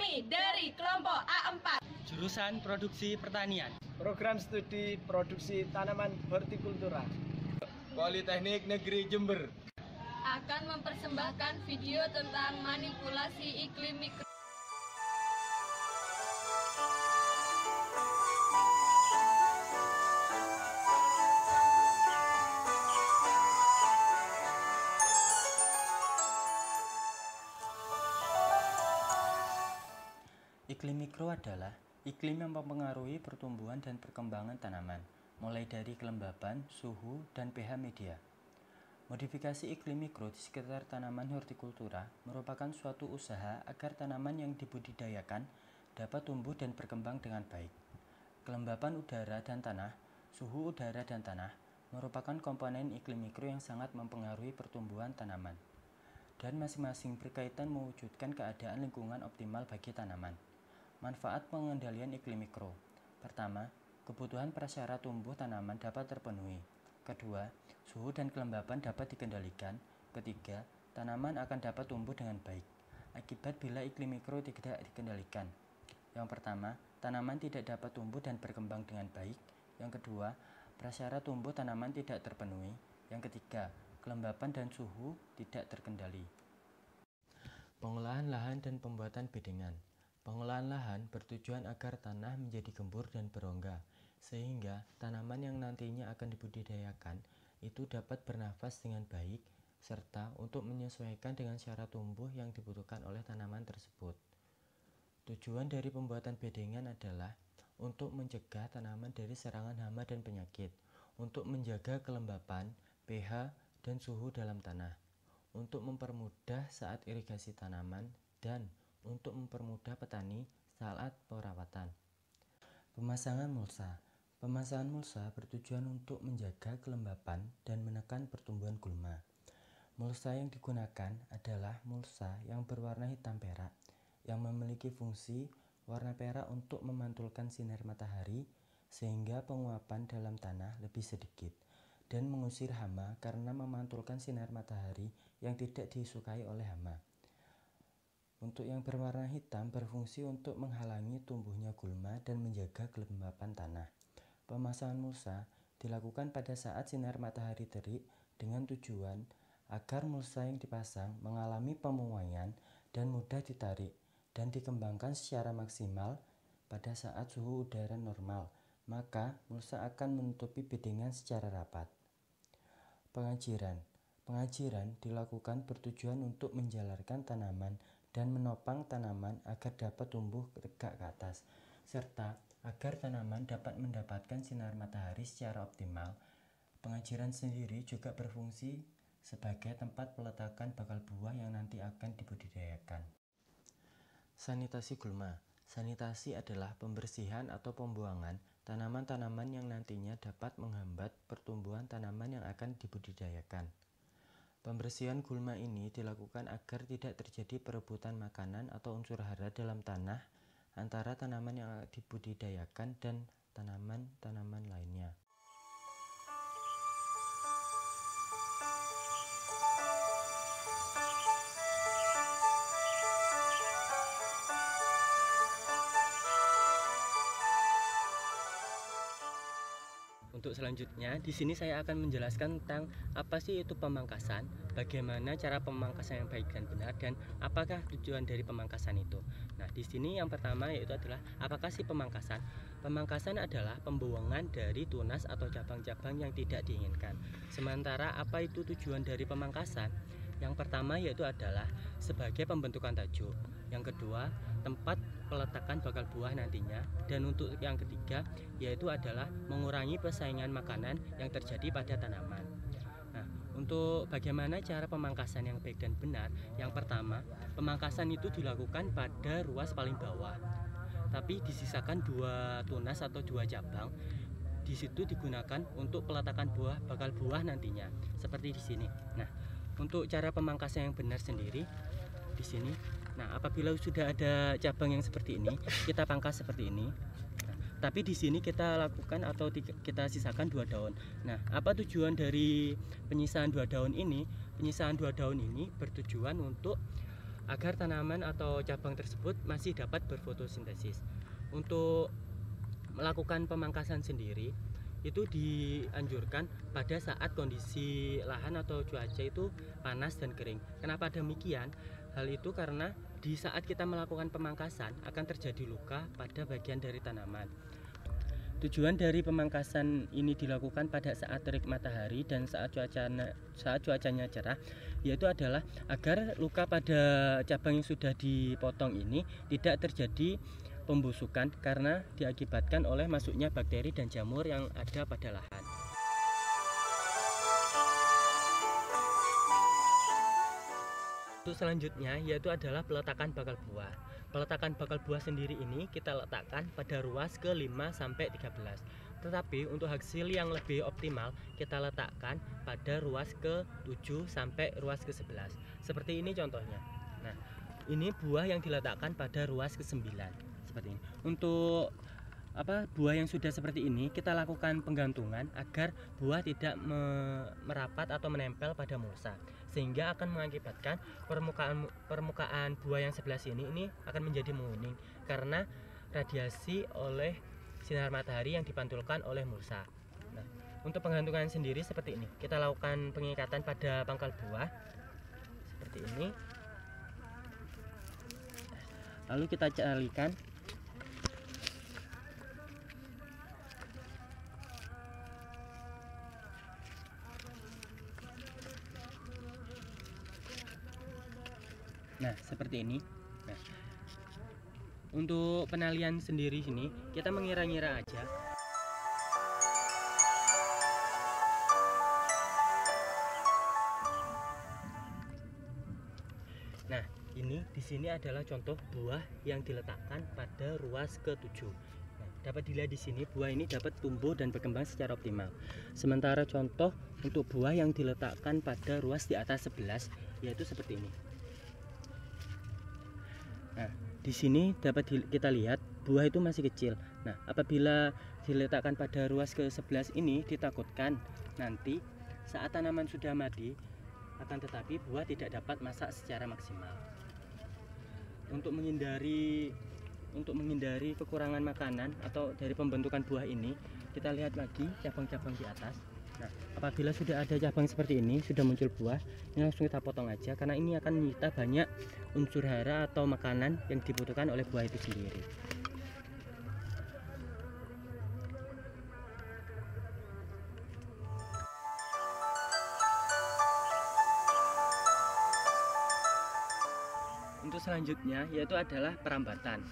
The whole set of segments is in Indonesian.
Kami dari kelompok A4 Jurusan Produksi Pertanian, Program Studi Produksi Tanaman Hortikultura, Politeknik Negeri Jember akan mempersembahkan video tentang manipulasi iklim mikro. Iklim mikro adalah iklim yang mempengaruhi pertumbuhan dan perkembangan tanaman, mulai dari kelembapan, suhu, dan pH media. Modifikasi iklim mikro di sekitar tanaman hortikultura merupakan suatu usaha agar tanaman yang dibudidayakan dapat tumbuh dan berkembang dengan baik. Kelembapan udara dan tanah, suhu udara dan tanah merupakan komponen iklim mikro yang sangat mempengaruhi pertumbuhan tanaman, dan masing-masing berkaitan mewujudkan keadaan lingkungan optimal bagi tanaman. Manfaat pengendalian iklim mikro. Pertama, kebutuhan prasyarat tumbuh tanaman dapat terpenuhi. Kedua, suhu dan kelembapan dapat dikendalikan. Ketiga, tanaman akan dapat tumbuh dengan baik. Akibat bila iklim mikro tidak dikendalikan. Yang pertama, tanaman tidak dapat tumbuh dan berkembang dengan baik. Yang kedua, prasyarat tumbuh tanaman tidak terpenuhi. Yang ketiga, kelembapan dan suhu tidak terkendali. Pengolahan lahan dan pembuatan bedengan. Pengolahan lahan bertujuan agar tanah menjadi gembur dan berongga, sehingga tanaman yang nantinya akan dibudidayakan itu dapat bernafas dengan baik, serta untuk menyesuaikan dengan syarat tumbuh yang dibutuhkan oleh tanaman tersebut. Tujuan dari pembuatan bedengan adalah untuk mencegah tanaman dari serangan hama dan penyakit, untuk menjaga kelembapan, pH, dan suhu dalam tanah, untuk mempermudah saat irigasi tanaman, dan untuk mempermudah petani saat perawatan. Pemasangan mulsa. Pemasangan mulsa bertujuan untuk menjaga kelembapan dan menekan pertumbuhan gulma. Mulsa yang digunakan adalah mulsa yang berwarna hitam perak, yang memiliki fungsi warna perak untuk memantulkan sinar matahari sehingga penguapan dalam tanah lebih sedikit, dan mengusir hama karena memantulkan sinar matahari yang tidak disukai oleh hama. Untuk yang berwarna hitam berfungsi untuk menghalangi tumbuhnya gulma dan menjaga kelembapan tanah. Pemasangan mulsa dilakukan pada saat sinar matahari terik dengan tujuan agar mulsa yang dipasang mengalami pemuaian dan mudah ditarik dan dikembangkan secara maksimal pada saat suhu udara normal, maka mulsa akan menutupi bedengan secara rapat. Pengajiran. Pengajiran dilakukan bertujuan untuk menjalarkan tanaman dan menopang tanaman agar dapat tumbuh tegak ke atas, serta agar tanaman dapat mendapatkan sinar matahari secara optimal. Pengajiran sendiri juga berfungsi sebagai tempat peletakan bakal buah yang nanti akan dibudidayakan. Sanitasi gulma. Sanitasi adalah pembersihan atau pembuangan tanaman-tanaman yang nantinya dapat menghambat pertumbuhan tanaman yang akan dibudidayakan. Pembersihan gulma ini dilakukan agar tidak terjadi perebutan makanan atau unsur hara dalam tanah antara tanaman yang dibudidayakan dan tanaman-tanaman lainnya. Untuk selanjutnya, di sini saya akan menjelaskan tentang apa sih itu pemangkasan, bagaimana cara pemangkasan yang baik dan benar, dan apakah tujuan dari pemangkasan itu. Nah, di sini yang pertama yaitu adalah apakah sih pemangkasan? Pemangkasan adalah pembuangan dari tunas atau cabang-cabang yang tidak diinginkan. Sementara apa itu tujuan dari pemangkasan? Yang pertama yaitu adalah sebagai pembentukan tajuk. Yang kedua, tempat peletakan bakal buah nantinya. Dan untuk yang ketiga yaitu adalah mengurangi persaingan makanan yang terjadi pada tanaman. Nah, untuk bagaimana cara pemangkasan yang baik dan benar? Yang pertama, pemangkasan itu dilakukan pada ruas paling bawah, tapi disisakan 2 tunas atau 2 cabang. Di situ digunakan untuk peletakan bakal buah nantinya, seperti di sini. Nah, untuk cara pemangkasan yang benar sendiri di sini. Nah, apabila sudah ada cabang yang seperti ini, kita pangkas seperti ini. Nah, tapi di sini kita lakukan atau kita sisakan 2 daun. Nah, apa tujuan dari penyisaan 2 daun ini? Penyisaan 2 daun ini bertujuan untuk agar tanaman atau cabang tersebut masih dapat berfotosintesis. Untuk melakukan pemangkasan sendiri itu dianjurkan pada saat kondisi lahan atau cuaca itu panas dan kering. Kenapa demikian? Hal itu karena di saat kita melakukan pemangkasan akan terjadi luka pada bagian dari tanaman. Tujuan dari pemangkasan ini dilakukan pada saat terik matahari dan saat cuacanya cerah, yaitu adalah agar luka pada cabang yang sudah dipotong ini tidak terjadi pembusukan karena diakibatkan oleh masuknya bakteri dan jamur yang ada pada lahan. Untuk selanjutnya yaitu adalah peletakan bakal buah. Peletakan bakal buah sendiri ini kita letakkan pada ruas ke 5-13. Tetapi untuk hasil yang lebih optimal kita letakkan pada ruas ke 7 sampai ruas ke 11. Seperti ini contohnya. Nah, ini buah yang diletakkan pada ruas ke 9. Seperti ini. Untuk buah yang sudah seperti ini kita lakukan penggantungan agar buah tidak merapat atau menempel pada mulsa, sehingga akan mengakibatkan permukaan buah yang sebelah sini ini akan menjadi menguning karena radiasi oleh sinar matahari yang dipantulkan oleh mulsa. Nah, untuk penggantungan sendiri seperti ini, kita lakukan pengikatan pada pangkal buah seperti ini, lalu kita calikan. Nah, seperti ini. Nah, untuk penalian sendiri sini kita mengira-ngira aja. Nah, ini di sini adalah contoh buah yang diletakkan pada ruas ke-7. Nah, dapat dilihat di sini buah ini dapat tumbuh dan berkembang secara optimal. Sementara contoh untuk buah yang diletakkan pada ruas di atas 11 yaitu seperti ini. Nah, di sini dapat kita lihat buah itu masih kecil. Nah, apabila diletakkan pada ruas ke-11 ini ditakutkan nanti saat tanaman sudah mati akan tetapi buah tidak dapat masak secara maksimal. Untuk menghindari kekurangan makanan atau dari pembentukan buah ini, kita lihat lagi cabang-cabang di atas. Nah, apabila sudah ada cabang seperti ini, sudah muncul buah, ini langsung kita potong aja karena ini akan menyita banyak unsur hara atau makanan yang dibutuhkan oleh buah itu sendiri. Untuk selanjutnya yaitu adalah perambatan.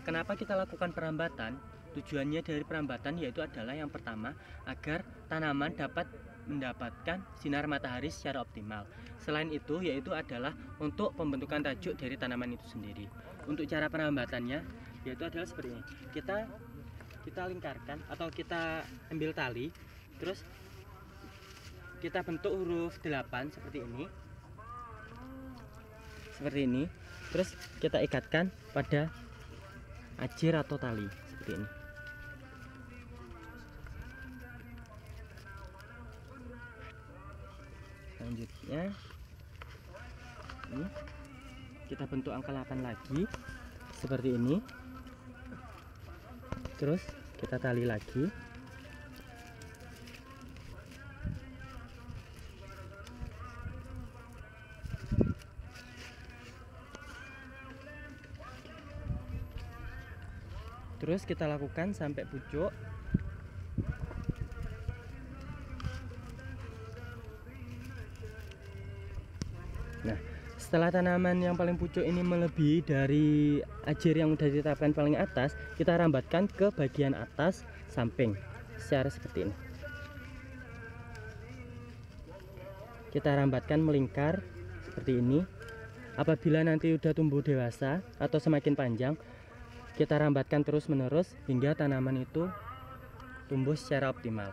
Kenapa kita lakukan perambatan? Tujuannya dari perambatan yaitu adalah yang pertama agar tanaman dapat mendapatkan sinar matahari secara optimal. Selain itu yaitu adalah untuk pembentukan tajuk dari tanaman itu sendiri. Untuk cara perambatannya yaitu adalah seperti ini. Kita lingkarkan atau kita ambil tali, terus kita bentuk huruf 8 seperti ini. Seperti ini. Terus kita ikatkan pada ajir atau tali seperti ini. Selanjutnya ini kita bentuk angka 8 lagi seperti ini, terus kita tali lagi. Terus kita lakukan sampai pucuk. Nah, setelah tanaman yang paling pucuk ini melebihi dari ajir yang sudah ditetapkan paling atas, kita rambatkan ke bagian atas samping secara seperti ini. Kita rambatkan melingkar seperti ini. Apabila nanti sudah tumbuh dewasa atau semakin panjang, kita rambatkan terus menerus hingga tanaman itu tumbuh secara optimal.